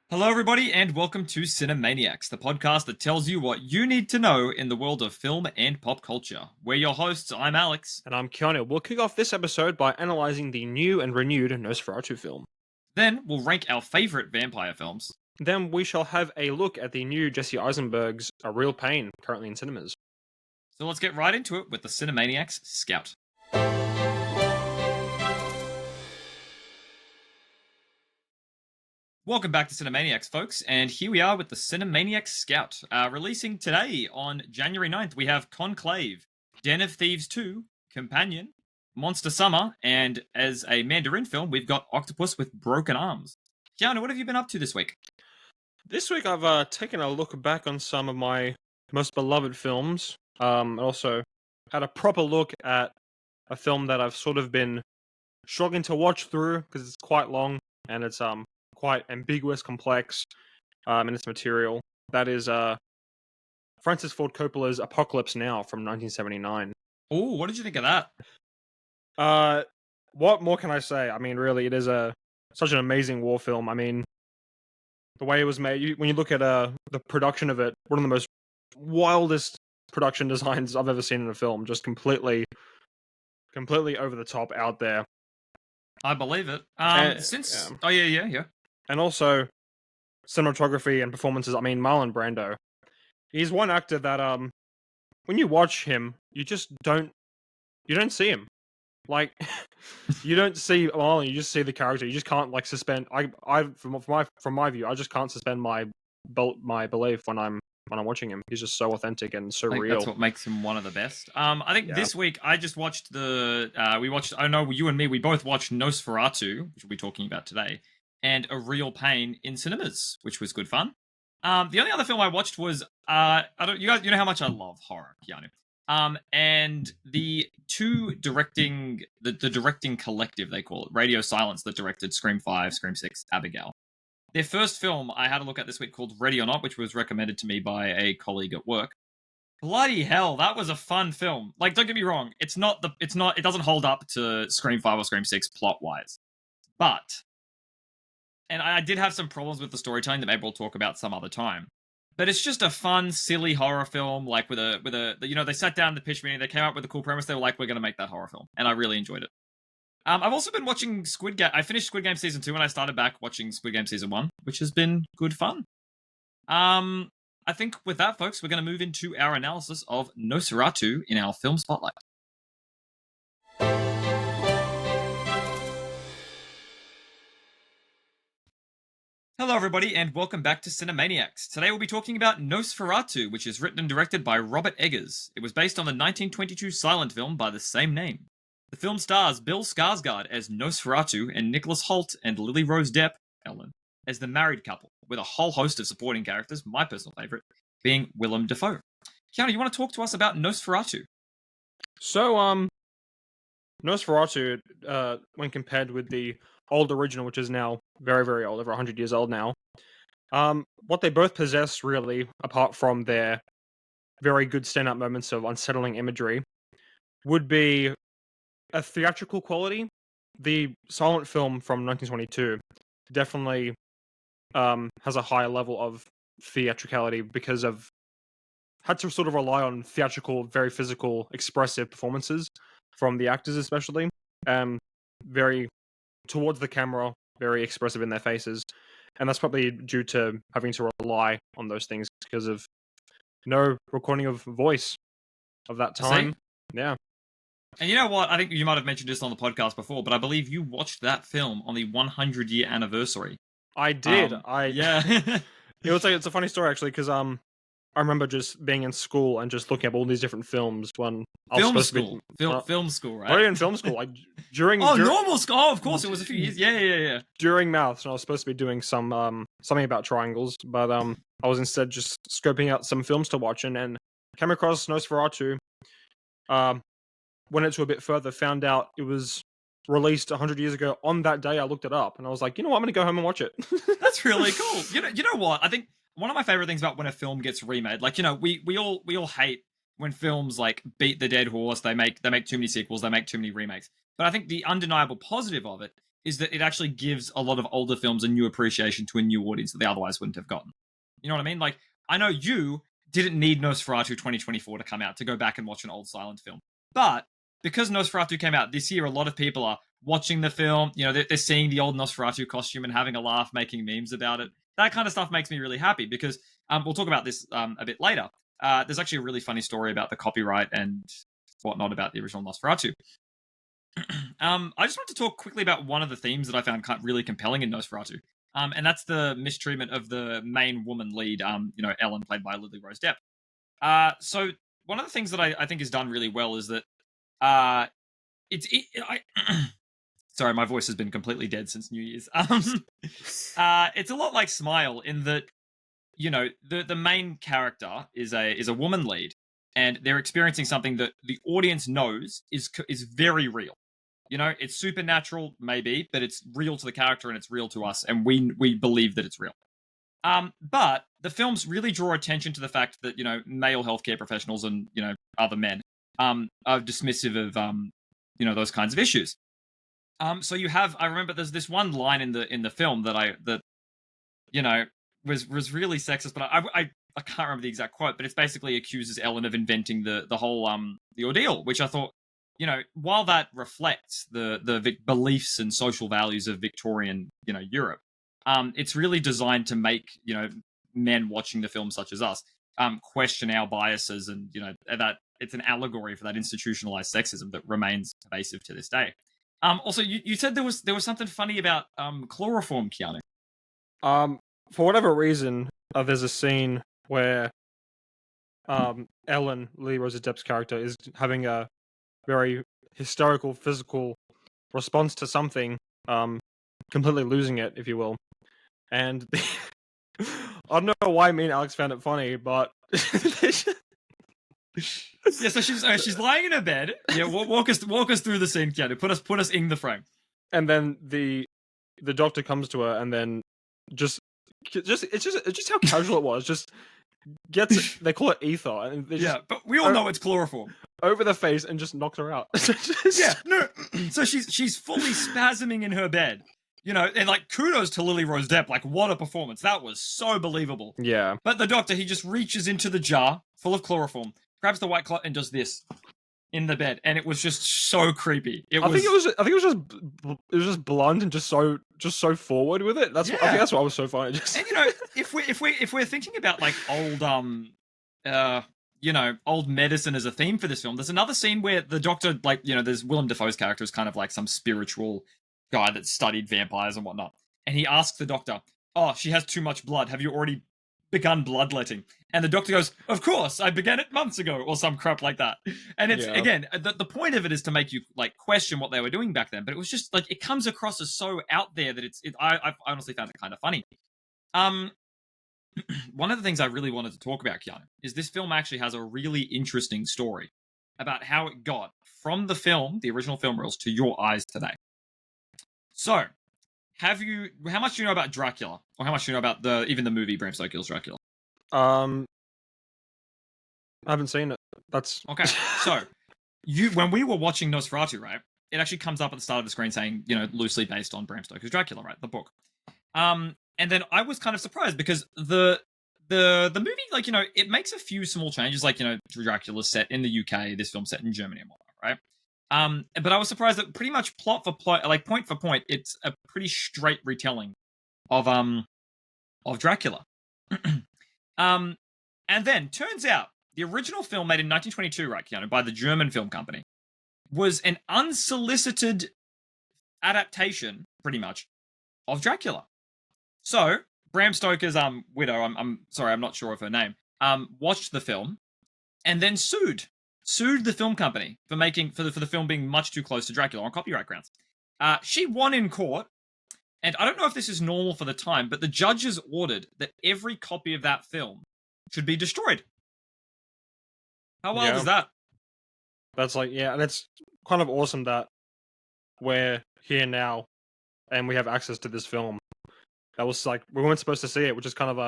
Hello, everybody, and welcome to Cinemaniacs, the podcast that tells you what you need to know in the world of film and pop culture. We're your hosts. I'm Alex. And I'm Keanu. We'll kick off this episode by analysing the new and renewed Nosferatu film. Then we'll rank our favorite vampire films. Then we shall have a look at the new Jesse Eisenberg's A Real Pain, currently in cinemas. So let's get right into it with the Cinemaniacs Scout. Welcome back to Cinemaniacs, folks, and here we are with the Cinemaniacs Scout. Releasing today on January 9th, we have Conclave, Den of Thieves 2, Companion, Monster Summer, and as a Mandarin film, we've got Octopus with Broken Arms. Keanu, what have you been up to this week? This week I've taken a look back on some of my most beloved films. Also had a proper look at a film that I've sort of been struggling to watch through because it's quite long and it's quite ambiguous, complex in its material. That is Francis Ford Coppola's Apocalypse Now from 1979. Oh, what did you think of that? What more can I say? I mean, really, it is such an amazing war film. I mean, the way it was made, when you look at the production of it, one of the most wildest production designs I've ever seen in a film. Just completely over the top, out there. I believe it. Yeah. Oh yeah. And also cinematography and performances. I mean, Marlon Brando. He's one actor that when you watch him, you don't see him. Like, you don't see Marlon, you just see the character. You just can't like suspend. From my view, I just can't suspend my belief when I'm watching him. He's just so authentic and so I think real. that's what makes him one of the best. I think this week I just watched I know you and me, we both watched Nosferatu, which we'll be talking about today, and A Real Pain in cinemas, which was good fun. The only other film I watched was you know how much I love horror, Keanu. And the directing collective, they call it, Radio Silence, that directed Scream 5, Scream 6, Abigail. Their first film I had a look at this week called Ready or Not, which was recommended to me by a colleague at work. Bloody hell, that was a fun film. Like, don't get me wrong, it doesn't hold up to Scream 5 or Scream 6 plot-wise. But, and I did have some problems with the storytelling that maybe we'll talk about some other time. But it's just a fun, silly horror film, like with a they sat down in the pitch meeting, they came up with a cool premise, they were like, we're going to make that horror film. And I really enjoyed it. I've also been watching Squid Game. I finished Squid Game Season 2 and I started back watching Squid Game Season 1, which has been good fun. I think with that, folks, we're going to move into our analysis of Nosferatu in our film spotlight. Hello, everybody, and welcome back to Cinemaniacs. Today we'll be talking about Nosferatu, which is written and directed by Robert Eggers. It was based on the 1922 silent film by the same name. The film stars Bill Skarsgård as Nosferatu and Nicholas Hoult and Lily Rose Depp, Ellen, as the married couple, with a whole host of supporting characters, my personal favourite, being Willem Dafoe. Keanu, you want to talk to us about Nosferatu? So, Nosferatu, when compared with the old original, which is now very, very old, over 100 years old now, what they both possess, really, apart from their very good stand-up moments of unsettling imagery, would be a theatrical quality. The silent film from 1922 definitely has a higher level of theatricality because of had to sort of rely on theatrical, very physical, expressive performances from the actors, especially. Very towards the camera, very expressive in their faces, and that's probably due to having to rely on those things because of no recording of voice of that time. Yeah. And you know what? I think you might have mentioned this on the podcast before, but I believe you watched that film on the 100-year anniversary. I did. Yeah. It's a funny story actually because I remember just being in school and just looking up all these different films when I was supposed to be film school, right? Not even film school, like during normal school. Oh, of course, it was a few years. Yeah. During maths, and I was supposed to be doing some something about triangles, but I was instead just scoping out some films to watch and came across Nosferatu. Went into a bit further, found out it was released 100 years ago. On that day, I looked it up, and I was like, you know what, I'm going to go home and watch it. That's really cool. You know what? I think one of my favorite things about when a film gets remade, like, you know, we all hate when films like beat the dead horse. They make too many sequels. They make too many remakes. But I think the undeniable positive of it is that it actually gives a lot of older films a new appreciation to a new audience that they otherwise wouldn't have gotten. You know what I mean? Like, I know you didn't need Nosferatu 2024 to come out to go back and watch an old silent film. But because Nosferatu came out this year, a lot of people are watching the film. You know, they're seeing the old Nosferatu costume and having a laugh, making memes about it. That kind of stuff makes me really happy because we'll talk about this a bit later. There's actually a really funny story about the copyright and whatnot about the original Nosferatu. I just want to talk quickly about one of the themes that I found really compelling in Nosferatu. And that's the mistreatment of the main woman lead, Ellen, played by Lily Rose Depp. So one of the things that I think is done really well is that sorry, my voice has been completely dead since New Year's. It's a lot like Smile in that, you know, the main character is a woman lead, and they're experiencing something that the audience knows is very real. You know, it's supernatural, maybe, but it's real to the character and it's real to us, and we believe that it's real. But the films really draw attention to the fact that, you know, male healthcare professionals and, you know, other men are dismissive of those kinds of issues. So I remember there's this one line in the film that was really sexist, but I can't remember the exact quote, but it's basically accuses Ellen of inventing the whole the ordeal, which I thought, you know, while that reflects the beliefs and social values of Victorian, you know, Europe, it's really designed to make, you know, men watching the film such as us question our biases, and, you know, that it's an allegory for that institutionalized sexism that remains pervasive to this day. Also, you said there was something funny about chloroform, Keanu. For whatever reason, there's a scene where Ellen, Lee Rose Depp's character, is having a very hysterical physical response to something, completely losing it, if you will. And I don't know why me and Alex found it funny, but yeah, so she's lying in her bed. Yeah, walk us through the scene, Keanu. Put us in the frame. And then the doctor comes to her, and then just it's just how casual it was. Just gets they call it ether, and yeah, but we all know it's chloroform over the face, and just knocked her out. Yeah, no. So she's fully spasming in her bed. You know, and like kudos to Lily Rose Depp. Like, what a performance! That was so believable. Yeah. But the doctor, he just reaches into the jar full of chloroform, grabs the white cloth, and does this in the bed, and it was just so creepy. I think it was just blunt and just so forward with it. I think that's what I was so funny. And, you know, if we're thinking about like old old medicine as a theme for this film, there's another scene where the doctor, like, you know, there's Willem Dafoe's character is kind of like some spiritual guy that studied vampires and whatnot, and he asks the doctor, "Oh, she has too much blood. Have you already begun bloodletting?" And the doctor goes, "Of course, I began it months ago," or some crap like that. And it's again, the point of it is to make you like question what they were doing back then. But it was just like, it comes across as so out there that I honestly found it kind of funny. One of the things I really wanted to talk about, Keanu, is this film actually has a really interesting story about how it got from the original film reels, to your eyes today. So, how much do you know about Dracula? Or how much do you know about even the movie Bram Stoker's Dracula? I haven't seen it. That's okay. So, when we were watching Nosferatu, right, it actually comes up at the start of the screen saying, you know, loosely based on Bram Stoker's Dracula, right, the book. And then I was kind of surprised because the movie, like, you know, it makes a few small changes, like, you know, Dracula's set in the UK, this film's set in Germany and whatnot, right? But I was surprised that pretty much plot for plot, like point for point, it's a pretty straight retelling of Dracula. And then turns out the original film made in 1922, right, Keanu, by the German film company, was an unsolicited adaptation, pretty much, of Dracula. So Bram Stoker's widow, I'm sorry, I'm not sure of her name, watched the film and then sued the film company for the film being much too close to Dracula on copyright grounds. She won in court, and I don't know if this is normal for the time, but the judges ordered that every copy of that film should be destroyed. How wild is that? That's like, and it's kind of awesome that we're here now and we have access to this film. That was like, we weren't supposed to see it, which is kind of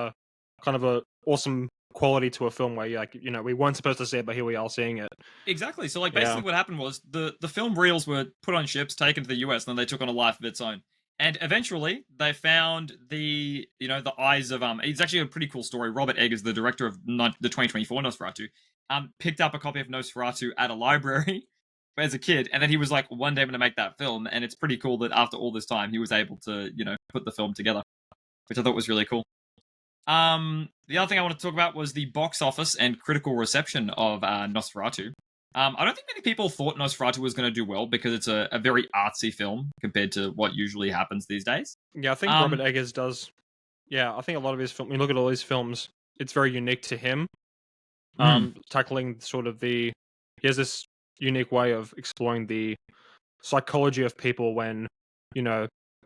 a awesome quality to a film where we weren't supposed to see it, but here we are seeing it. Exactly. So like Yeah. basically what happened was the film reels were put on ships, taken to the US, and then they took on a life of its own. And eventually they found the eyes of it's actually a pretty cool story. Robert Eggers, the director of the 2024 Nosferatu, picked up a copy of Nosferatu at a library as a kid, and then he was like, one day I'm gonna make that film, and it's pretty cool that after all this time he was able to, put the film together, which I thought was really cool. The other thing I want to talk about was the box office and critical reception of Nosferatu. I don't think many people thought Nosferatu was going to do well because it's a very artsy film compared to what usually happens these days. Yeah, I think Robert Eggers does. Yeah, I think a lot of his film. When you look at all his films, it's very unique to him. Tackling sort of he has this unique way of exploring the psychology of people when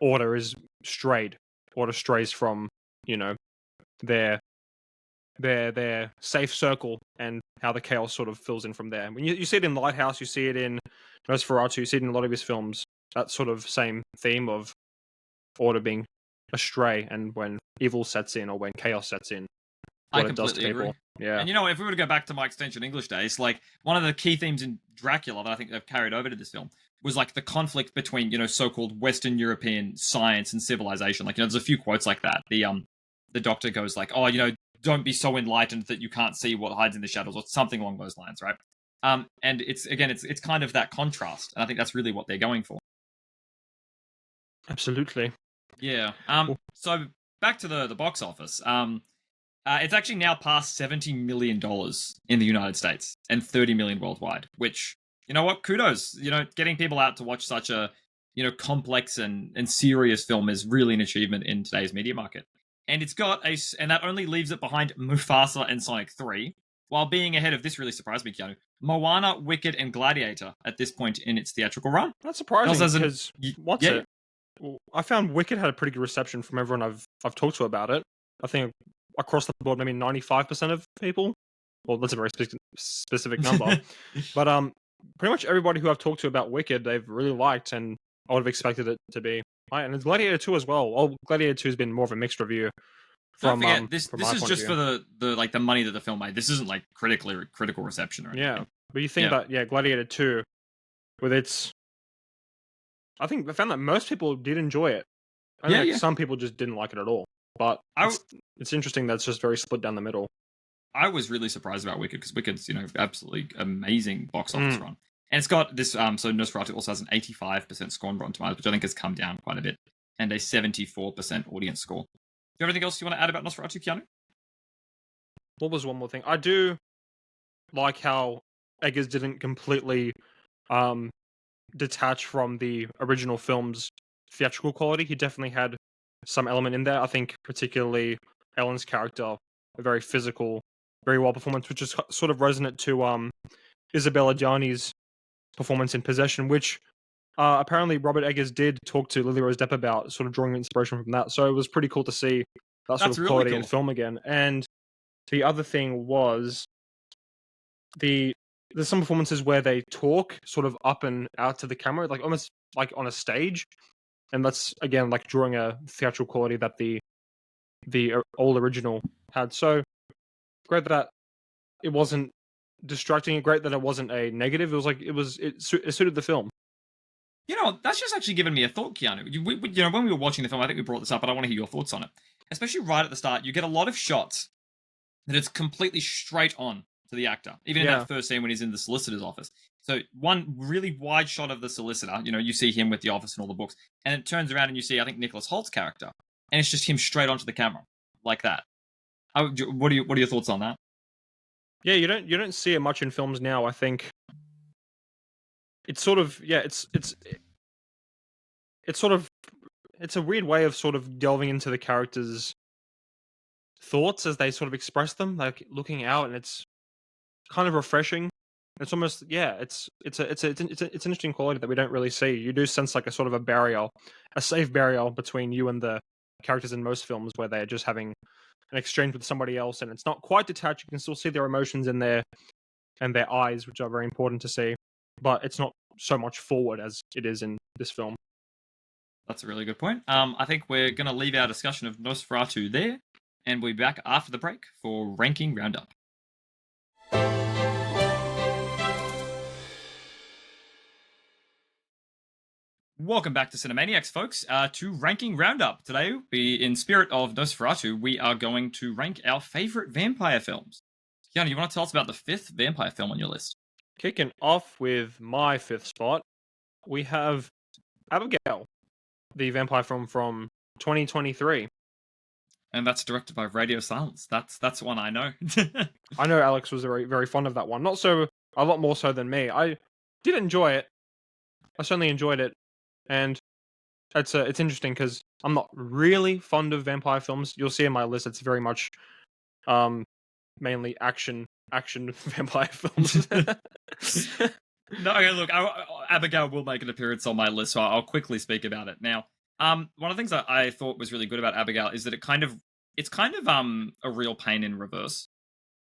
order is strayed, order strays from their safe circle, and how the chaos sort of fills in from there. When you see it in Lighthouse, you see it in Nosferatu, you see it in a lot of his films. That sort of same theme of order being astray, and when evil sets in or when chaos sets in, what it does to people. Agree. Yeah. And if we were to go back to my extension English days, like one of the key themes in Dracula that I think they've carried over to this film was like the conflict between, so-called Western European science and civilization. Like, there's a few quotes like that. The doctor goes like, oh, don't be so enlightened that you can't see what hides in the shadows, or something along those lines, right? And it's kind of that contrast, and I think that's really what they're going for. Absolutely. Yeah. So back to the box office. It's actually now past $70 million in the United States and 30 million worldwide, which, kudos. Getting people out to watch such a, complex and serious film is really an achievement in today's media market. And and that only leaves it behind Mufasa and Sonic 3, while being ahead of, this really surprised me, Keanu, Moana, Wicked, and Gladiator at this point in its theatrical run. That's surprising, because it? Well, I found Wicked had a pretty good reception from everyone I've talked to about it. I think across the board, maybe 95% of people. Well, that's a very specific number. But pretty much everybody who I've talked to about Wicked, they've really liked, and I would have expected it to be. And it's Gladiator 2 as well. Well, Gladiator 2 has been more of a mixed review. Don't forget, this is just for the money that the film made. This isn't like critical reception or anything. Yeah, but you think about Gladiator 2, with its, I think I found that most people did enjoy it. Some people just didn't like it at all. But it's interesting that it's just very split down the middle. I was really surprised about Wicked, because Wicked's, absolutely amazing box office run. And it's got this, so Nosferatu also has an 85% score on Rotten Tomatoes, which I think has come down quite a bit, and a 74% audience score. Do you have anything else you want to add about Nosferatu, Keanu? What was one more thing? I do like how Eggers didn't completely detach from the original film's theatrical quality. He definitely had some element in there. I think particularly Ellen's character, a very physical, very well performance, which is sort of resonant to Isabella Gianni's performance in Possession, which apparently Robert Eggers did talk to Lily Rose Depp about, sort of drawing inspiration from that. So it was pretty cool to see that sort of quality in film again. And the other thing was there's some performances where they talk sort of up and out to the camera, like almost like on a stage. And that's, again, like drawing a theatrical quality that the old original had. So great that it wasn't distracting. Great that it wasn't a negative. It was like it suited the film. That's just actually given me a thought, Keanu. When we were watching the film, I think we brought this up, but I want to hear your thoughts on it. Especially right at the start, you get a lot of shots that it's completely straight on to the actor, even in that first scene when he's in the solicitor's office. So one really wide shot of the solicitor, you see him with the office and all the books, and it turns around and you see, I think, Nicholas Holt's character, and it's just him straight onto the camera, like that. What are your thoughts on that? Yeah, you don't see it much in films now. I think it's sort of it's a weird way of sort of delving into the characters' thoughts as they sort of express them, like looking out, and it's kind of refreshing. It's almost it's an interesting quality that we don't really see. You do sense like a sort of a safe barrier between you and the characters in most films, where they're just having an exchange with somebody else, and it's not quite detached. You can still see their emotions in their eyes, which are very important to see, but it's not so much forward as it is in this film. That's a really good point. I think we're going to leave our discussion of Nosferatu there. and we'll be back after the break for Ranking Roundup. Welcome back to Cinemaniacs, folks, to Ranking Roundup. Today, in spirit of Nosferatu, we are going to rank our favorite vampire films. Keanu, you want to tell us about the 5th vampire film on your list? Kicking off with my 5th spot, we have Abigail, the vampire film from 2023. And that's directed by Radio Silence. That's one I know. I know Alex was very, very fond of that one. A lot more so than me. I did enjoy it. I certainly enjoyed it. And it's interesting because I'm not really fond of vampire films. You'll see in my list, it's very much mainly action vampire films. No, okay, look, Abigail will make an appearance on my list, so I'll quickly speak about it. Now, one of the things that I thought was really good about Abigail is that it's kind of a Real Pain in reverse.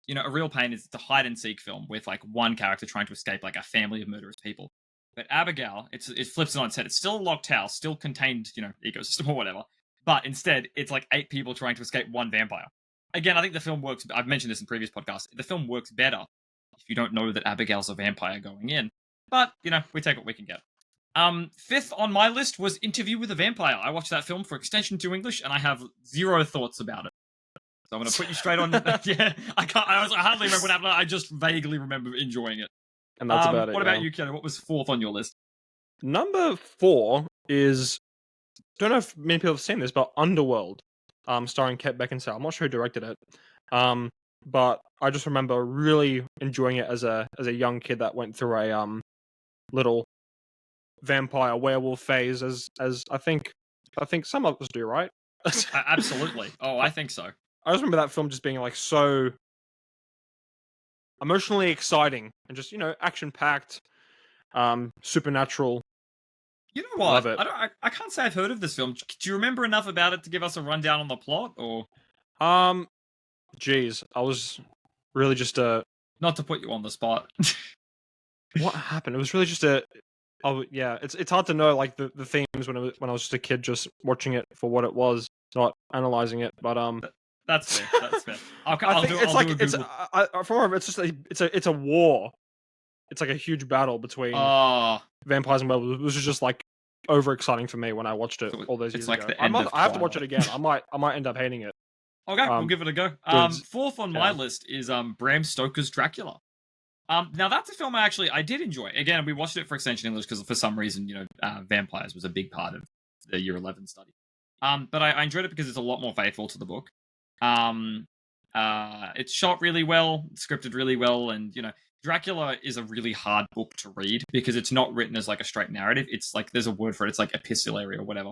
You know, A Real Pain is the hide and seek film with like one character trying to escape like a family of murderous people. But Abigail, it flips it on its head. It's still a locked house, still contained, ecosystem or whatever. But instead, it's like 8 people trying to escape one vampire. Again, I think the film works. I've mentioned this in previous podcasts. The film works better if you don't know that Abigail's a vampire going in. But, we take what we can get. 5th on my list was Interview with a Vampire. I watched that film for Extension 2 English, and I have 0 thoughts about it. So I'm going to put you straight on. Yeah, I hardly remember what happened. I just vaguely remember enjoying it. And that's about it. What about you, Keanu? What was 4th on your list? Number 4 is, don't know if many people have seen this, but Underworld, starring Kate Beckinsale. I'm not sure who directed it, but I just remember really enjoying it as a young kid that went through a little vampire werewolf phase, as I think some of us do, right? Absolutely. Oh, I think so. I just remember that film just being like so emotionally exciting and just action packed, supernatural. You know what? Love it. I can't say I've heard of this film. Do you remember enough about it to give us a rundown on the plot, or? Geez, I was really just Not to put you on the spot. What happened? It was really just oh yeah, it's hard to know like the themes when I was just a kid, just watching it for what it was, not analyzing it. But that's fair. That's fair. It's a war. It's like a huge battle between vampires and werewolves. It was just like overexciting for me when I watched it all those years ago. I have to watch it again. I might end up hating it. Okay, we'll give it a go. 4th on my list is Bram Stoker's Dracula. Now that's a film I did enjoy. Again, we watched it for Extension English because for some reason, vampires was a big part of the Year 11 study. But I enjoyed it because it's a lot more faithful to the book. It's shot really well, scripted really well, and Dracula is a really hard book to read because it's not written as like a straight narrative. It's like there's a word for it. It's like epistolary or whatever,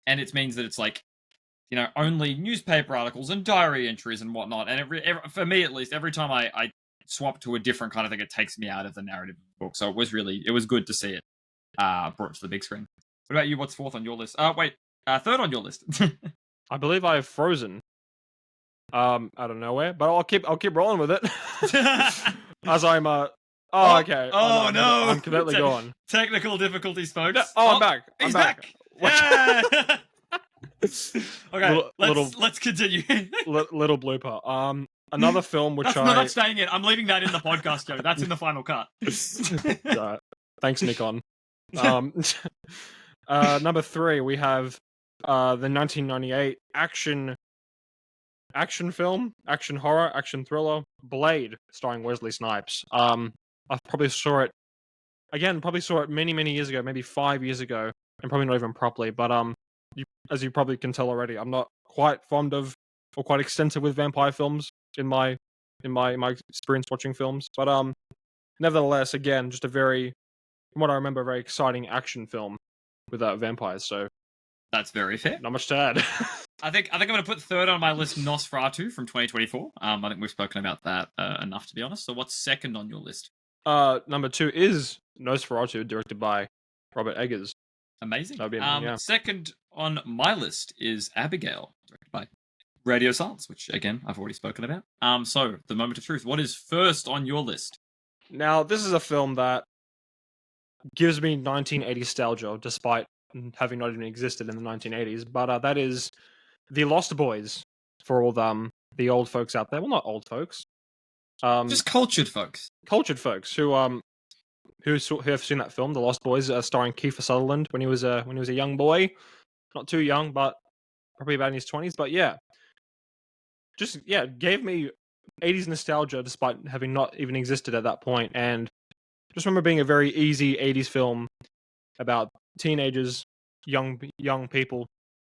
and it means that it's like only newspaper articles and diary entries and whatnot. And for me at least, every time I swap to a different kind of thing, it takes me out of the narrative of the book. So it was good to see it brought to the big screen. What about you? What's 4th on your list? 3rd on your list. I believe I have Frozen. Out of nowhere, but I'll keep rolling with it. As I'm okay. Oh no! I'm completely gone. Technical difficulties, folks. No, I'm back. He's back. Yeah. Okay, let's continue. Little blooper. Another film which that's staying in. I'm leaving that in the podcast, Joe. That's in the final cut. Thanks, Nikon. Number 3, we have the 1998 action film, action horror, action thriller, Blade, starring Wesley Snipes. I probably saw it many years ago, maybe 5 years ago, and probably not even properly. But as you probably can tell already, I'm not quite fond of or quite extensive with vampire films in my experience watching films. But nevertheless, again, just from what I remember, a very exciting action film with vampires. So that's very fair. Not much to add. I think I'm going to put 3rd on my list, Nosferatu from 2024. I think we've spoken about that enough, to be honest. So what's 2nd on your list? Number 2 is Nosferatu, directed by Robert Eggers. Amazing. 2nd on my list is Abigail, directed by Radio Silence, which again I've already spoken about. So the moment of truth. What is 1st on your list? Now this is a film that gives me 1980s nostalgia, despite having not even existed in the 1980s. But that is The Lost Boys, for all the old folks out there. Well, not old folks. Just cultured folks. Cultured folks who have seen that film, The Lost Boys, starring Kiefer Sutherland when he was a young boy, not too young, but probably about in his 20s. But yeah, gave me 80s nostalgia despite having not even existed at that point, and just remember being a very easy 80s film about teenagers, young people,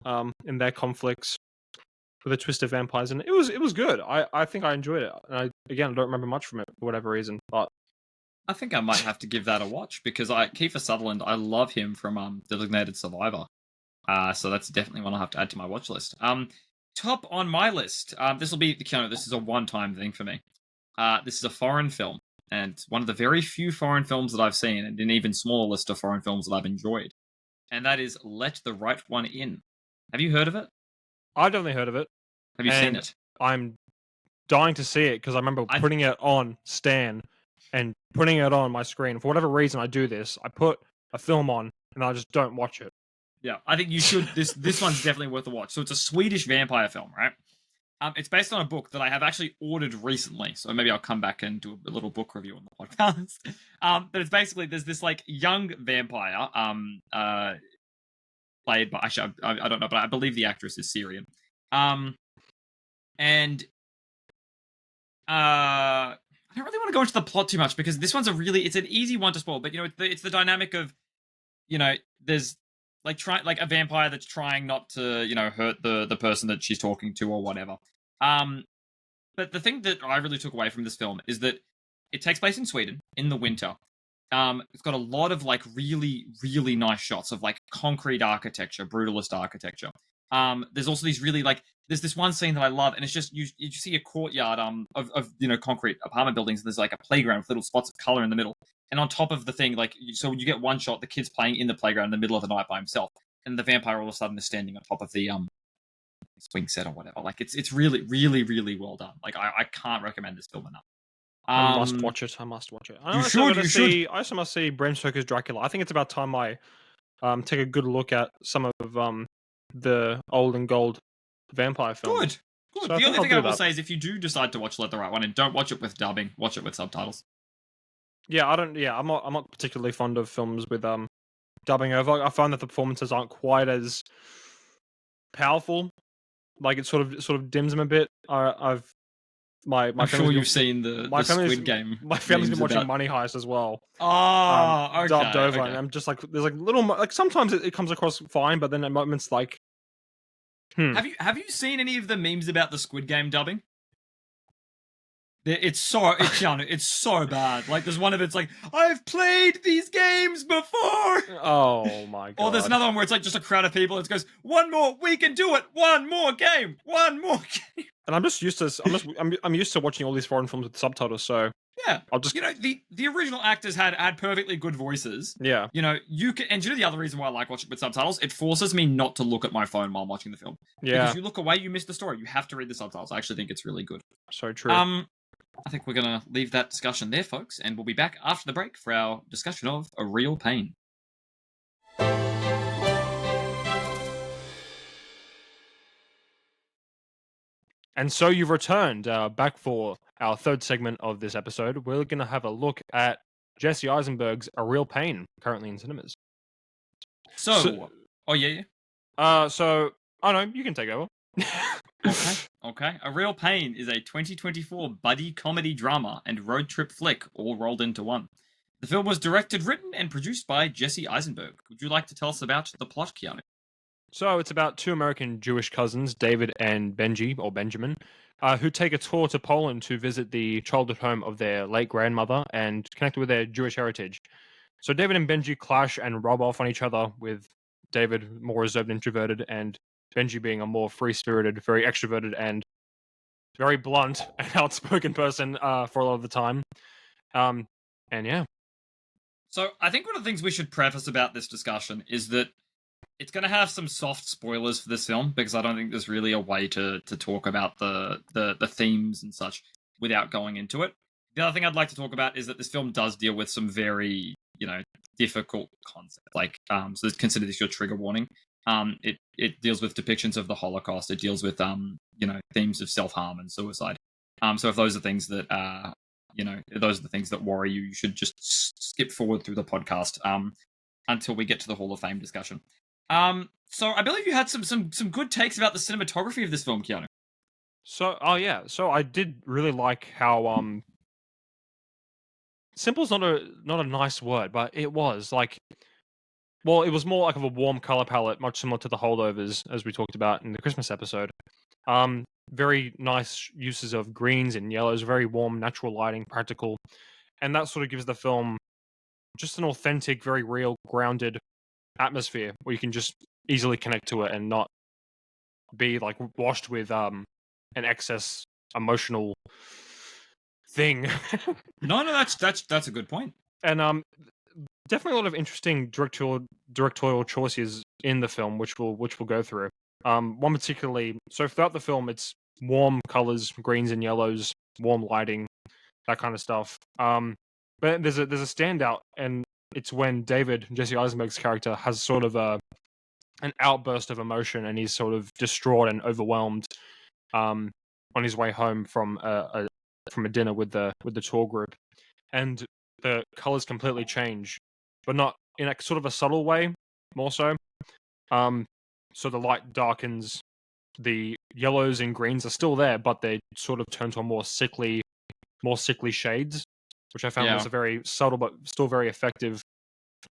in their conflicts with a twist of vampires, and it was good. I think I enjoyed it. And I don't remember much from it for whatever reason, but I think I might have to give that a watch because Kiefer Sutherland, I love him from Designated Survivor. So that's definitely one I'll have to add to my watch list. Top on my list. This will be this is a one-time thing for me. This is a foreign film, and it's one of the very few foreign films that I've seen, and an even smaller list of foreign films that I've enjoyed. And that is Let the Right One In. Have you heard of it? I've definitely heard of it. Have you seen it? I'm dying to see it because I remember putting it on Stan and putting it on my screen. For whatever reason, I do this. I put a film on and I just don't watch it. Yeah, I think you should. This one's definitely worth a watch. So it's a Swedish vampire film, right? It's based on a book that I have actually ordered recently. So maybe I'll come back and do a little book review on the podcast. But it's basically there's this like young vampire, played by actually I don't know, but I believe the actress is Syrian. And I don't really want to go into the plot too much because this one's it's an easy one to spoil. But it's the dynamic of, there's like a vampire that's trying not to hurt the person that she's talking to or whatever. But the thing that I really took away from this film is that it takes place in Sweden in the winter. It's got a lot of like really, really nice shots of like concrete architecture, brutalist architecture. There's also these really there's this one scene that I love, and it's just you see a courtyard of concrete apartment buildings, and there's like a playground with little spots of color in the middle. And on top of the thing, so you get one shot, the kid's playing in the playground in the middle of the night by himself, and the vampire all of a sudden is standing on top of the swing set or whatever. Like it's really, really, really well done. Like I can't recommend this film enough. I must watch it. I must watch it. You should. I also must see Bram Stoker's Dracula. I think it's about time I take a good look at some of the old and gold vampire films. Good. So the only thing I will say is if you do decide to watch Let the Right One In, don't watch it with dubbing. Watch it with subtitles. Yeah, I'm not particularly fond of films with dubbing over. I find that the performances aren't quite as powerful. Like it sort of dims them a bit. I'm sure you've seen the Squid Game. My family's been watching Money Heist as well. Oh, okay. Dubbed over, and I'm just like, there's like little sometimes it comes across fine, but then at moments like, Have you seen any of the memes about the Squid Game dubbing? It's so bad. Like there's one of it's like, I've played these games before. Oh my god. Or there's another one where it's like just a crowd of people. It goes, one more, we can do it. One more game. And I'm just used to I'm used to watching all these foreign films with subtitles. So yeah, I'll just the original actors had perfectly good voices. Yeah, you can, and the other reason why I like watching with subtitles, it forces me not to look at my phone while I'm watching the film. Yeah, because you look away, you miss the story. You have to read the subtitles. I actually think it's really good. So true. I think we're gonna leave that discussion there, folks, and we'll be back after the break for our discussion of A Real Pain. And so you've returned back for our third segment of this episode. We're going to have a look at Jesse Eisenberg's A Real Pain, currently in cinemas. Oh yeah. Oh no, you can take over. Okay. A Real Pain is a 2024 buddy comedy drama and road trip flick all rolled into one. The film was directed, written, and produced by Jesse Eisenberg. Would you like to tell us about the plot, Keanu? So it's about two American Jewish cousins, David and Benji, or Benjamin, who take a tour to Poland to visit the childhood home of their late grandmother and connect with their Jewish heritage. So David and Benji clash and rub off on each other, with David more reserved and introverted, and Benji being a more free-spirited, very extroverted, and very blunt and outspoken person for a lot of the time. And yeah. So I think one of the things we should preface about this discussion is that it's going to have some soft spoilers for this film, because I don't think there's really a way to talk about the themes and such without going into it. The other thing I'd like to talk about is that this film does deal with some very, difficult concepts. So consider this your trigger warning. It deals with depictions of the Holocaust. It deals with themes of self harm and suicide. So if those are things that those are the things that worry you, you should just skip forward through the podcast until we get to the Hall of Fame discussion. So I believe you had some good takes about the cinematography of this film, Keanu. So, so I did really like how simple's not a nice word, but it was like, well, it was more like of a warm color palette, much similar to the holdovers as we talked about in the Christmas episode. Very nice uses of greens and yellows, very warm, natural lighting, practical, and that sort of gives the film just an authentic, very real, grounded atmosphere where you can just easily connect to it and not be like washed with an excess emotional thing. No, that's a good point. And definitely a lot of interesting directorial choices in the film, which we'll go through. One particularly, so throughout the film, it's warm colors, greens and yellows, warm lighting, that kind of stuff. But there's a standout, and it's when David, Jesse Eisenberg's character, has sort of an outburst of emotion, and he's sort of distraught and overwhelmed on his way home from a dinner with the tour group, and the colors completely change, but not in a sort of a subtle way, more so. So the light darkens, the yellows and greens are still there, but they sort of turn to a more sickly shades, which I found was a very subtle but still very effective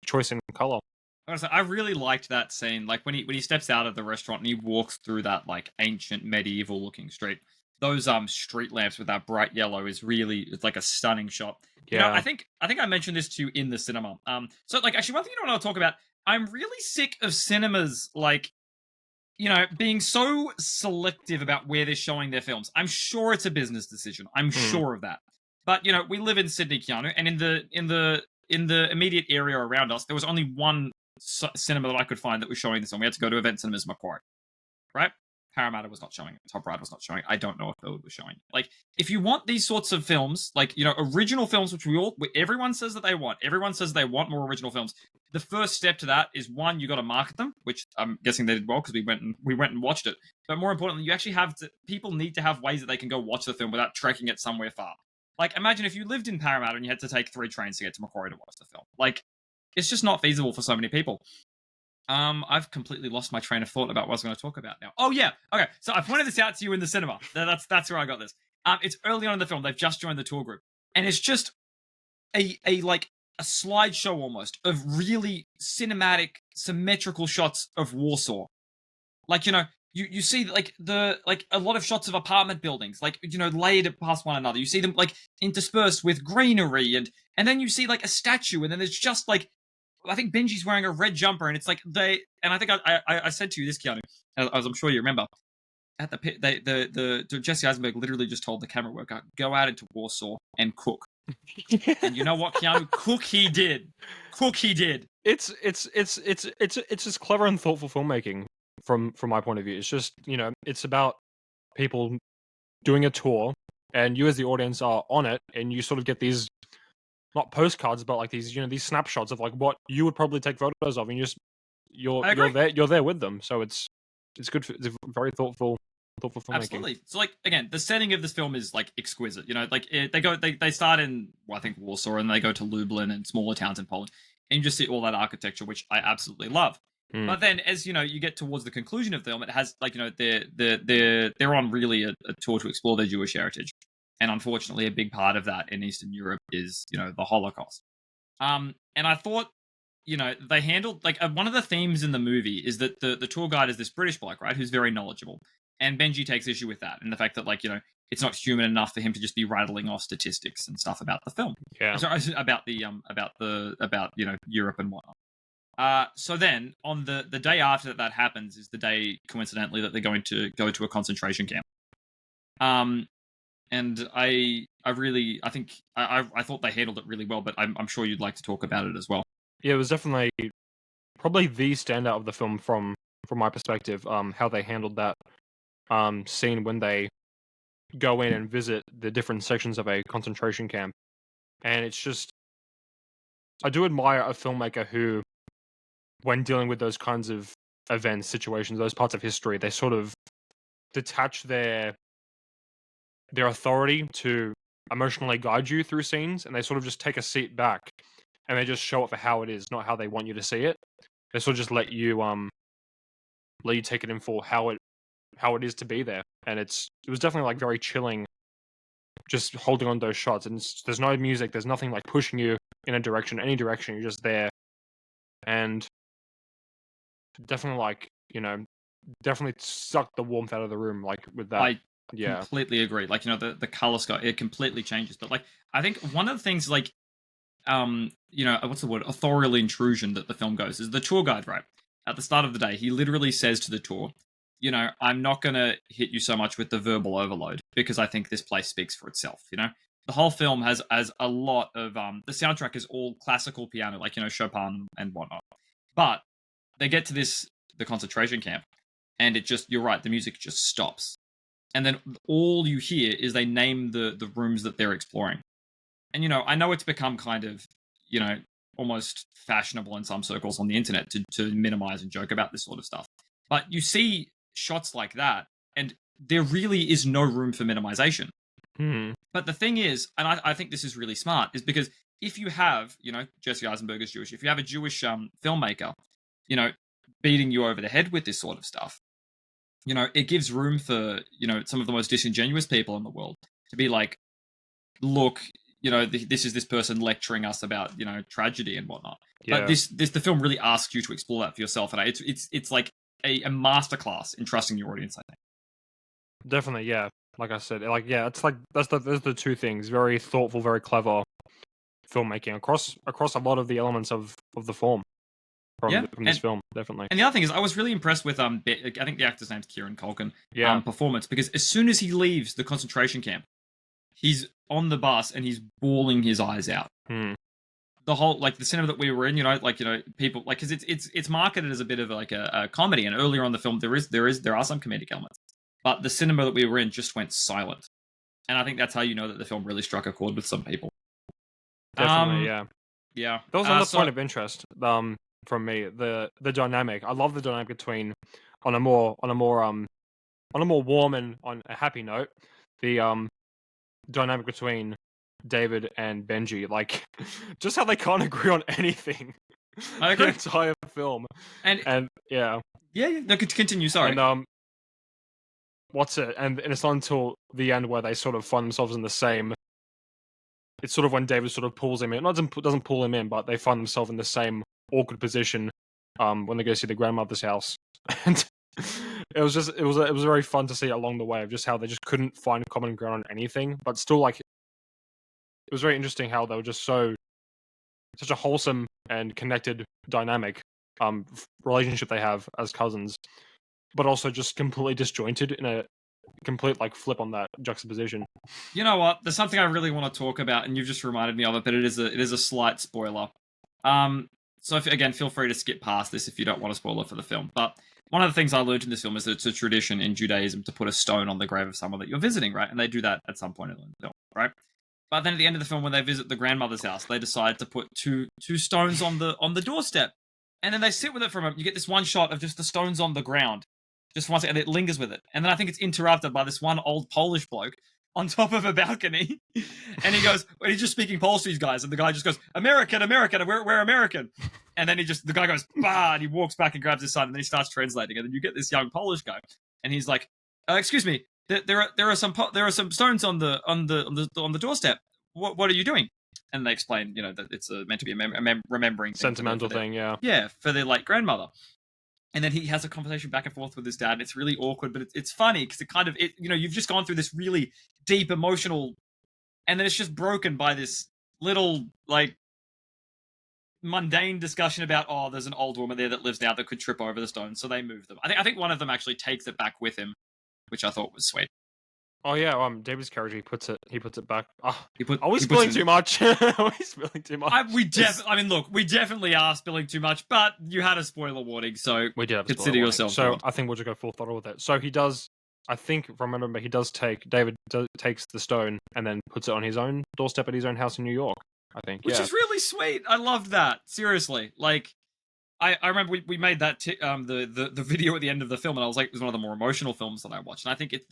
choice in color. Honestly, I really liked that scene. Like when he steps out of the restaurant and he walks through that like ancient medieval looking street. Those street lamps with that bright yellow is really, it's like a stunning shot. You know, I think I mentioned this to you in the cinema. So like actually one thing I want to talk about, I'm really sick of cinemas like, you know, being so selective about where they're showing their films. I'm sure it's a business decision. I'm sure of that. But you know, we live in Sydney, Keanu, and in the immediate area around us, there was only one cinema that I could find that was showing this on. We had to go to Event Cinemas Macquarie, right? Parramatta was not showing it. Top Right was not showing it. I don't know if Burwood was showing it. Like, if you want these sorts of films, like, you know, original films, which everyone says that they want. Everyone says they want more original films. The first step to that is, one, you got to market them, which I'm guessing they did well because we went and watched it. But more importantly, you actually have to. People need to have ways that they can go watch the film without trekking it somewhere far. Like, imagine if you lived in Parramatta and you had to take 3 trains to get to Macquarie to watch the film. Like, it's just not feasible for so many people. I've completely lost my train of thought about what I was going to talk about now. Oh yeah, okay. So I pointed this out to you in the cinema. That's where I got this. It's early on in the film. They've just joined the tour group, and it's just a slideshow almost of really cinematic, symmetrical shots of Warsaw. Like, you know, you see like a lot of shots of apartment buildings, like, you know, layered past one another. You see them like interspersed with greenery, and then you see like a statue, and then there's just like, I think Benji's wearing a red jumper, and it's like and I think I said to you this, Keanu, as I'm sure you remember, at the pit, the Jesse Eisenberg literally just told the camera worker, go out into Warsaw and cook. And you know what, Keanu? Cook he did. It's just clever and thoughtful filmmaking from my point of view. It's just, you know, it's about people doing a tour, and you as the audience are on it, and you sort of get these, not postcards, but like these, you know, these snapshots of like what you would probably take photos of, and you're there with them. So it's good. It's very thoughtful filmmaking. Absolutely. So like, again, the setting of this film is like exquisite. You know, like they start in, well, I think Warsaw, and they go to Lublin and smaller towns in Poland, and you just see all that architecture, which I absolutely love. But then, as you know, you get towards the conclusion of the film, it has, like, you know, they're on really a tour to explore their Jewish heritage. And unfortunately, a big part of that in Eastern Europe is, you know, the Holocaust. And I thought, you know, they handled, like, one of the themes in the movie is that the tour guide is this British bloke, right, who's very knowledgeable. And Benji takes issue with that, and the fact that, like, you know, it's not human enough for him to just be rattling off statistics and stuff about the film. Yeah. Sorry, about you know, Europe and whatnot. So then, on the day after that happens is the day, coincidentally, that they're going to go to a concentration camp. And I think I thought they handled it really well, but I'm sure you'd like to talk about it as well. Yeah, it was definitely probably the standout of the film from my perspective. How they handled that scene when they go in and visit the different sections of a concentration camp, and it's just, I do admire a filmmaker who, when dealing with those kinds of events, situations, those parts of history, they sort of detach their authority to emotionally guide you through scenes, and they sort of just take a seat back, and they just show it for how it is, not how they want you to see it. They sort of just let you take it in for how it is to be there, and it was definitely like very chilling, just holding on those shots, and there's no music, there's nothing like pushing you in a direction, any direction. You're just there, and definitely like definitely sucked the warmth out of the room, like with that. I Yeah. completely agree. Like, the color sky, it completely changes. But like, I think one of the things, like, what's the word? Authorial intrusion that the film goes is the tour guide, right? At the start of the day, he literally says to the tour, I'm not going to hit you so much with the verbal overload because I think this place speaks for itself. The whole film has a lot of the soundtrack is all classical piano, like Chopin and whatnot. But they get to the concentration camp, and you're right, the music just stops, and then all you hear is they name the rooms that they're exploring. And I know it's become kind of almost fashionable in some circles on the internet to minimize and joke about this sort of stuff, but you see shots like that, and there really is no room for minimization. But the thing is, and I think this is really smart, is because if you have, Jesse Eisenberg is Jewish, if you have a Jewish filmmaker, beating you over the head with this sort of stuff, it gives room for, some of the most disingenuous people in the world to be like, look, this is this person lecturing us about, tragedy and whatnot. Yeah. But the film really asks you to explore that for yourself, and it's like a masterclass in trusting your audience, I think. Definitely, yeah. Like I said, it's like those are the two things. Very thoughtful, very clever filmmaking across a lot of the elements of the form from this film, definitely. And the other thing is, I was really impressed with I think the actor's name's Kieran Culkin. Performance, because as soon as he leaves the concentration camp, he's on the bus and he's bawling his eyes out. The whole, like, the cinema that we were in, people, like, because it's marketed as a bit of like a comedy, and earlier on the film there are some comedic elements, but the cinema that we were in just went silent, and I think that's how you know that the film really struck a chord with some people. Definitely, yeah. That was another point of interest from me. The dynamic. I love the dynamic between on a more warm and on a happy note. The dynamic between David and Benji, like, just how they can't agree on anything. I agree. The entire film, and yeah. No, continue. Sorry. And what's it? And it's not until the end where they sort of find themselves in the same. It's sort of when David sort of pulls him in. Not doesn't pull him in, but they find themselves in the same awkward position when they go see the grandmother's house. And it was very fun to see along the way of just how they just couldn't find common ground on anything, but still, like, it was very interesting how they were just such a wholesome and connected dynamic relationship they have as cousins, but also just completely disjointed in a complete, like, flip on that juxtaposition. You know what? There's something I really want to talk about, and you've just reminded me of it, but it is a slight spoiler. So again, feel free to skip past this if you don't want to spoil it for the film. But one of the things I learned in this film is that it's a tradition in Judaism to put a stone on the grave of someone that you're visiting, right? And they do that at some point in the film, right? But then at the end of the film, when they visit the grandmother's house, they decide to put two stones on the doorstep, and then they sit with it for a moment. You get this one shot of just the stones on the ground, just once, and it lingers with it. And then I think it's interrupted by this one old Polish bloke on top of a balcony, and he goes, he's just speaking Polish to these guys, and the guy just goes, American, we're American. And then the guy goes, bah, and he walks back and grabs his son, and then he starts translating, and then you get this young Polish guy, and he's like, excuse me, there are some stones on the doorstep. What are you doing? And they explain, that it's meant to be a remembering thing, sentimental thing, yeah, for their late grandmother. And then he has a conversation back and forth with his dad, and it's really awkward, but it's funny because you've just gone through this really deep emotional, and then it's just broken by this little, like, mundane discussion about, there's an old woman there that lives now that could trip over the stones, so they move them. I think one of them actually takes it back with him, which I thought was sweet. Oh yeah, David's character, he puts it back. Are we spilling too much? Are we spilling too much? We definitely are spilling too much, but you had a spoiler warning, so we did have consider yourself. So I think we'll just go full throttle with it. So he does. I think, if I remember, David takes the stone and then puts it on his own doorstep at his own house in New York, I think. Which is really sweet. I loved that. Seriously. Like, I remember we made that the video at the end of the film, and I was like, it was one of the more emotional films that I watched, and I think it's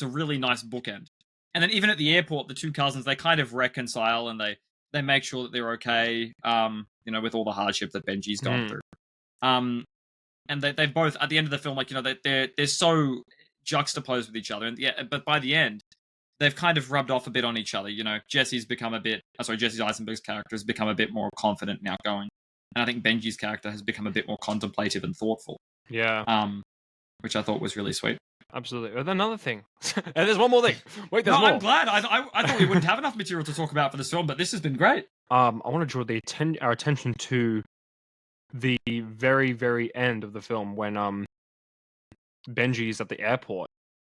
a really nice bookend. And then even at the airport, the two cousins, they kind of reconcile, and they make sure that they're okay, with all the hardship that Benji's gone through. Um, and they both at the end of the film, like, they're so juxtaposed with each other, and yeah, but by the end, they've kind of rubbed off a bit on each other. Jesse Eisenberg's character has become a bit more confident and outgoing, and I think Benji's character has become a bit more contemplative and thoughtful. Yeah. Which I thought was really sweet. Absolutely. And another thing, and there's one more thing. Wait, there's more. I'm glad. I thought we wouldn't have enough material to talk about for this film, but this has been great. I want to draw our attention to the very, very end of the film when Benji is at the airport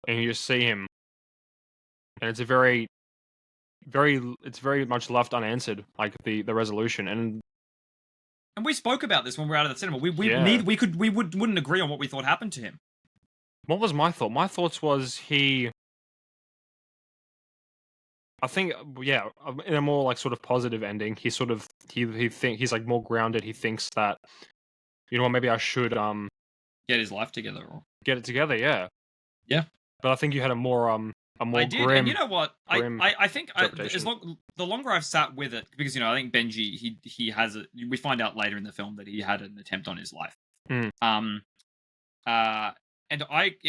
and you just see him, and it's a very much left unanswered, like the resolution. And we spoke about this when we were out of the cinema. We wouldn't agree on what we thought happened to him. What was my thought? My thoughts was I think, yeah, in a more like sort of positive ending, he he's like more grounded. He thinks that, maybe I should get his life together, or get it together. Yeah. But I think you had a more I did, grim. And you know what? I think the longer I've sat with it, because I think Benji he has we find out later in the film that he had an attempt on his life. And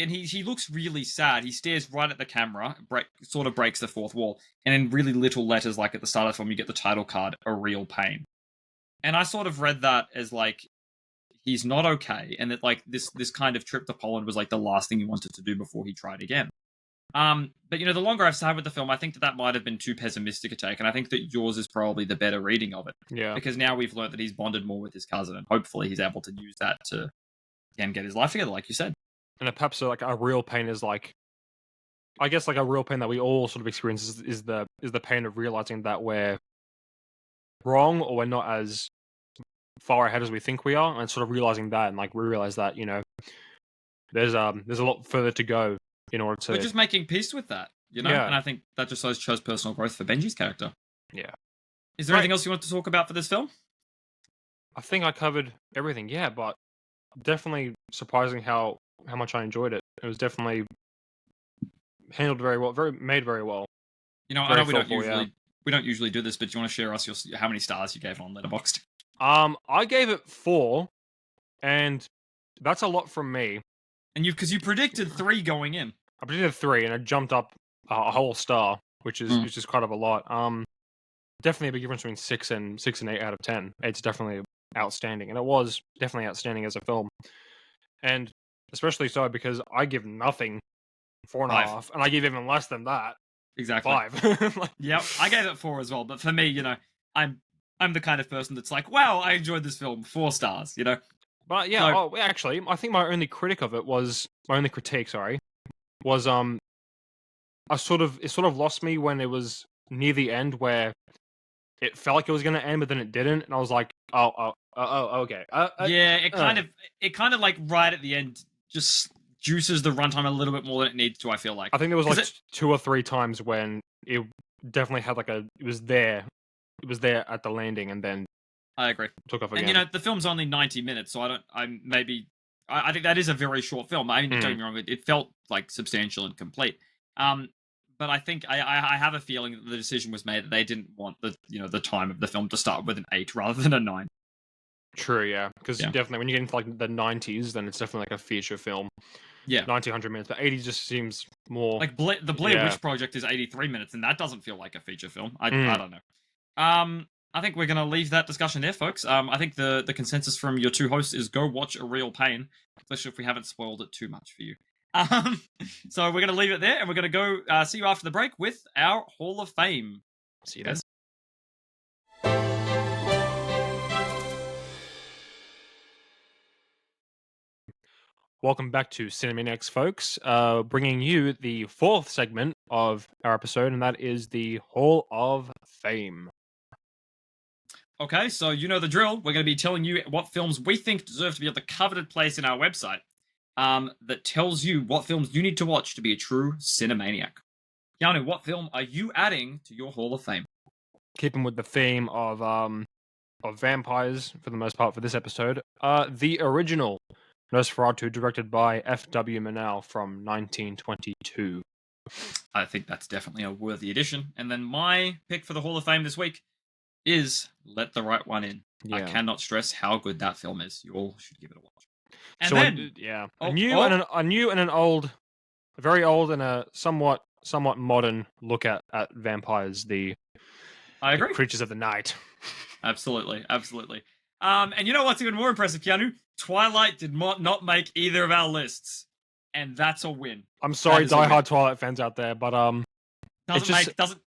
he looks really sad. He stares right at the camera, sort of breaks the fourth wall, and in really little letters, like at the start of the film, you get the title card, "A Real Pain." And I sort of read that as like he's not okay, and that like this kind of trip to Poland was like the last thing he wanted to do before he tried again. But the longer I've sat with the film, I think that might have been too pessimistic a take, and I think that yours is probably the better reading of it. Yeah. Because now we've learned that he's bonded more with his cousin, and hopefully he's able to use that to again get his life together, like you said. And perhaps like a real pain is like, I guess like a real pain that we all sort of experience is the pain of realizing that we're wrong or we're not as far ahead as we think we are, and sort of realizing that, and like we realize that there's a lot further to go in order to. We're just making peace with that, Yeah. And I think that just shows personal growth for Benji's character. Yeah. Is there anything else you want to talk about for this film? I think I covered everything. Yeah, but definitely surprising how much I enjoyed it. It was definitely handled very well, made very well. I know we don't usually do this, but do you want to share us how many stars you gave on Letterboxd? I gave it 4, and that's a lot from me. And because you predicted 3 going in. I predicted 3, and it jumped up a whole star, which is quite of a lot. Definitely a big difference between 6 and 8 out of 10. It's definitely outstanding, and it was definitely outstanding as a film, and especially so because I give nothing 4.5, and I give even less than that. Exactly 5. Yep, I gave it 4 as well. But for me, I'm the kind of person that's like, wow, I enjoyed this film, 4 stars. But yeah, So- actually, I think my only critique, was it sort of lost me when it was near the end where it felt like it was going to end, but then it didn't, and I was like, oh, okay. Yeah, it kind of like right at the end just juices the runtime a little bit more than it needs to. I feel like I think there was like 2 or 3 times when it definitely had like it was there at the landing, and then I agree. Took off again. And the film's only 90 minutes, so I think that is a very short film. I mean, don't get me wrong, it felt like substantial and complete. But I think I have a feeling that the decision was made that they didn't want the time of the film to start with an 8 rather than a 9. True, yeah, because definitely when you get into like the 90s, then it's definitely like a feature film. Yeah, 100 minutes, but 80 just seems more like the Blair Witch Project is 83 minutes, and that doesn't feel like a feature film. I don't know. I think we're going to leave that discussion there, folks. I think the consensus from your 2 hosts is go watch A Real Pain, especially if we haven't spoiled it too much for you. So we're going to leave it there, and we're going to go see you after the break with our Hall of Fame. See you then. Welcome back to Cinemanex, folks. Bringing you the 4th segment of our episode, and that is the Hall of Fame. Okay, so you know the drill. We're going to be telling you what films we think deserve to be at the coveted place in our website that tells you what films you need to watch to be a true cinemaniac. Keanu, what film are you adding to your Hall of Fame? Keeping with the theme of of vampires for the most part for this episode. The original Nosferatu, directed by F.W. Murnau from 1922. I think that's definitely a worthy addition. And then my pick for the Hall of Fame this week is Let the Right One In. Yeah. I cannot stress how good that film is. You all should give it a watch. And so then, a new and an old, a very old and a somewhat modern look at vampires. I agree. The creatures of the night. Absolutely. And you know what's even more impressive, Keanu? Twilight did not make either of our lists, and that's a win. I'm sorry, diehard Twilight fans out there, but doesn't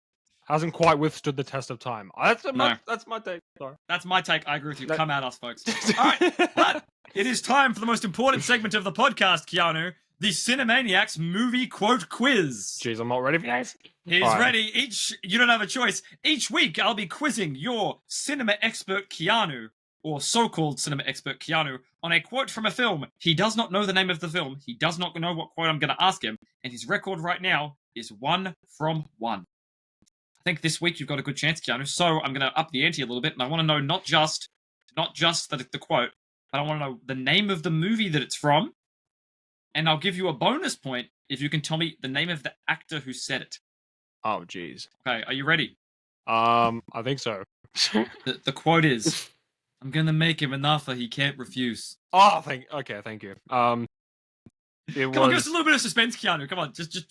hasn't quite withstood the test of time. That's my take. Sorry. That's my take. I agree with you. Come at us, folks. All right, but it is time for the most important segment of the podcast, Keanu. The Cinemaniacs movie quote quiz. Jeez, I'm not ready for this. He's ready. You don't have a choice. Each week, I'll be quizzing your cinema expert Keanu, or so-called cinema expert Keanu, on a quote from a film. He does not know the name of the film. He does not know what quote I'm going to ask him, and his record right now is 1 from 1. I think this week you've got a good chance, Keanu. So I'm going to up the ante a little bit, and I want to know not just the quote, but I want to know the name of the movie that it's from. And I'll give you a bonus point if you can tell me the name of the actor who said it. Oh, jeez. Okay, are you ready? I think so. The quote is, "I'm gonna make him an offer he can't refuse." Oh, thank you. Come on, give us a little bit of suspense, Keanu. Come on, let's.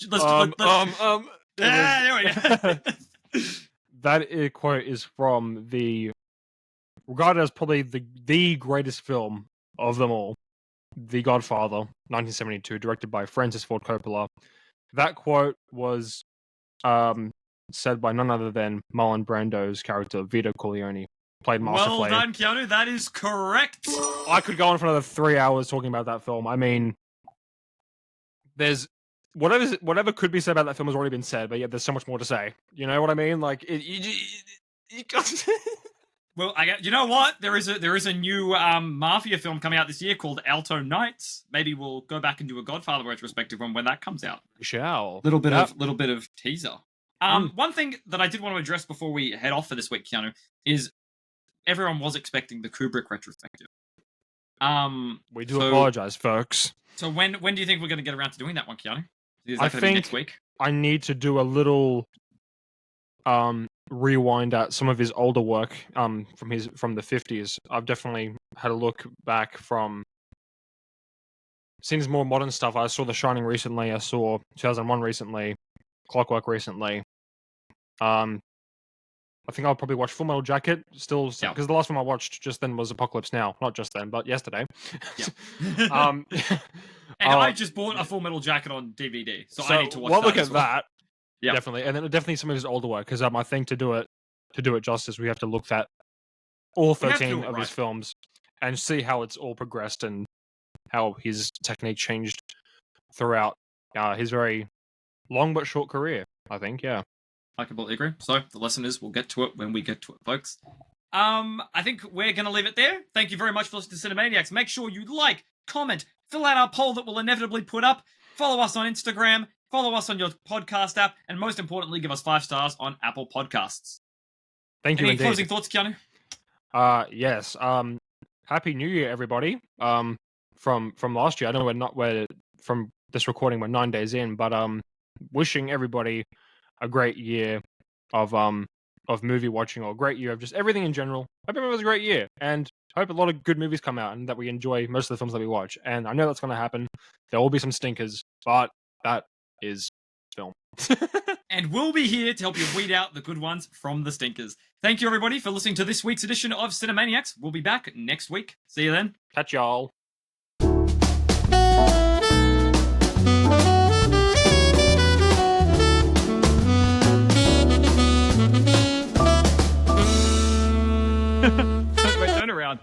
There we go. That quote is from regarded as probably the greatest film of them all. The Godfather, 1972, directed by Francis Ford Coppola. That quote was said by none other than Marlon Brando's character, Vito Corleone, played masterfully. Well done, Keanu. That is correct. I could go on for another 3 hours talking about that film. I mean, there's whatever could be said about that film has already been said, but yet there's so much more to say. You know what I mean? Like, you Well, you know what? There is a new mafia film coming out this year called Alto Nights. Maybe we'll go back and do a Godfather retrospective when that comes out. We shall. Little bit of teaser. One thing that I did want to address before we head off for this week, Keanu, is everyone was expecting the Kubrick retrospective. We do apologize, folks. So when do you think we're going to get around to doing that one, Keanu? Is that I going to be think next week? I need to do a little rewind at some of his older work from the 50s. I've definitely had a look back from seeing his more modern stuff. I saw The Shining recently. I saw 2001 recently. Clockwork recently. I think I'll probably watch Full Metal Jacket still, because the last one I watched just then was Apocalypse Now. Not just then, but yesterday. Yeah. And I just bought a Full Metal Jacket on DVD, so I need to watch that. Look at that. Yeah, definitely, and then definitely some of his older work, because I think to do it justice, we have to look at all 13 of his films and see how it's all progressed and how his technique changed throughout his very long but short career. I think, yeah. I completely agree. So the lesson is, we'll get to it when we get to it, folks. I think we're going to leave it there. Thank you very much for listening to Cinemaniacs. Make sure you like, comment, fill out our poll that we'll inevitably put up. Follow us on Instagram. Follow us on your podcast app. And most importantly, give us 5 stars on Apple Podcasts. Thank you. Any closing thoughts, Keanu? Yes. Happy New Year, everybody. From last year. I know we're from this recording, we're 9 days in, but wishing everybody a great year of movie watching, or a great year of just everything in general. Hope everyone has a great year, and hope a lot of good movies come out and that we enjoy most of the films that we watch. And I know that's going to happen. There will be some stinkers, but that is film. And we'll be here to help you weed out the good ones from the stinkers. Thank you, everybody, for listening to this week's edition of Cinemaniacs. We'll be back next week. See you then. Catch y'all. Wait, turn around.